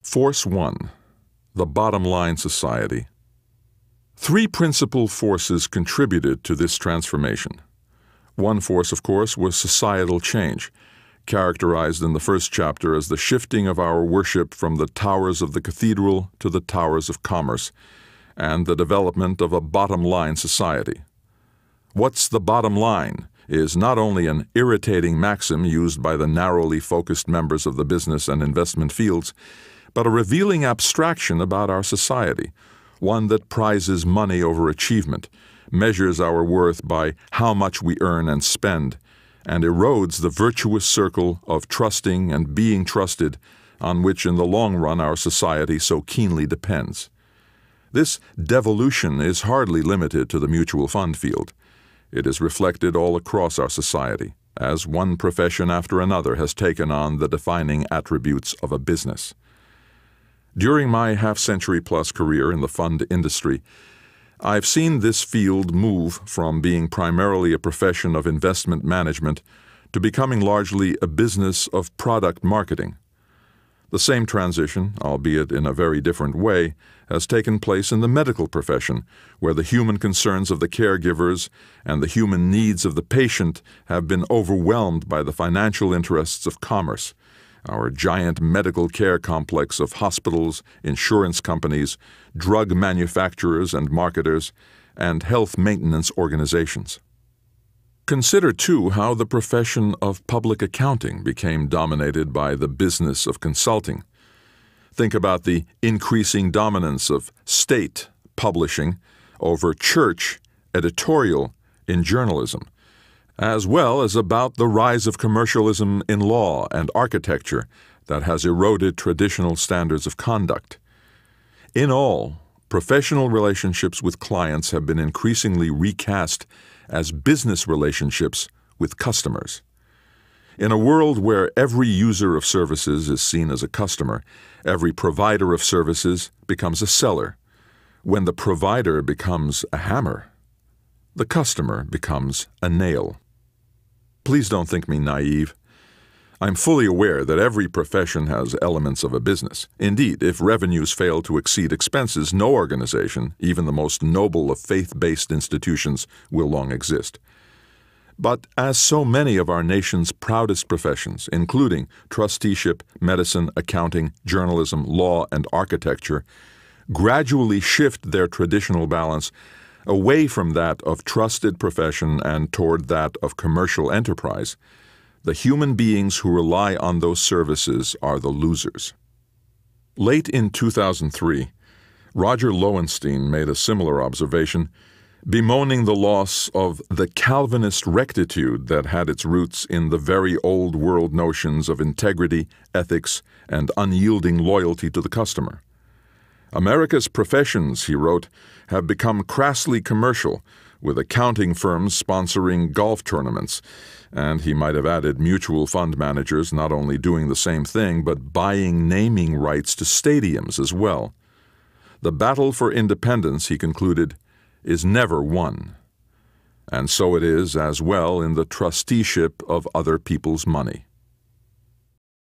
Force 1. The Bottom Line Society. Three principal forces contributed to this transformation. One force, of course, was societal change, characterized in the first chapter as the shifting of our worship from the towers of the cathedral to the towers of commerce, and the development of a bottom-line society. What's the bottom line is not only an irritating maxim used by the narrowly focused members of the business and investment fields, but a revealing abstraction about our society, one that prizes money over achievement, measures our worth by how much we earn and spend, and erodes the virtuous circle of trusting and being trusted on which in the long run our society so keenly depends. This devolution is hardly limited to the mutual fund field. It is reflected all across our society, as one profession after another has taken on the defining attributes of a business. During my half-century-plus career in the fund industry, I've seen this field move from being primarily a profession of investment management to becoming largely a business of product marketing. The same transition, albeit in a very different way, has taken place in the medical profession, where the human concerns of the caregivers and the human needs of the patient have been overwhelmed by the financial interests of commerce, our giant medical care complex of hospitals, insurance companies, drug manufacturers and marketers, and health maintenance organizations. Consider, too, how the profession of public accounting became dominated by the business of consulting. Think about the increasing dominance of state publishing over church editorial in journalism, as well as about the rise of commercialism in law and architecture that has eroded traditional standards of conduct. In all, professional relationships with clients have been increasingly recast as business relationships with customers. In a world where every user of services is seen as a customer, every provider of services becomes a seller. When the provider becomes a hammer, the customer becomes a nail. Please don't think me naive. I'm fully aware that every profession has elements of a business. Indeed, if revenues fail to exceed expenses, no organization, even the most noble of faith-based institutions, will long exist. But as so many of our nation's proudest professions, including trusteeship, medicine, accounting, journalism, law, and architecture, gradually shift their traditional balance away from that of trusted profession and toward that of commercial enterprise, the human beings who rely on those services are the losers. Late in 2003, Roger Lowenstein made a similar observation, bemoaning the loss of the Calvinist rectitude that had its roots in the very old world notions of integrity, ethics, and unyielding loyalty to the customer. America's professions, he wrote, have become crassly commercial, with accounting firms sponsoring golf tournaments, and he might have added mutual fund managers not only doing the same thing but buying naming rights to stadiums as well. The battle for independence, he concluded, is never won. And so it is as well in the trusteeship of other people's money.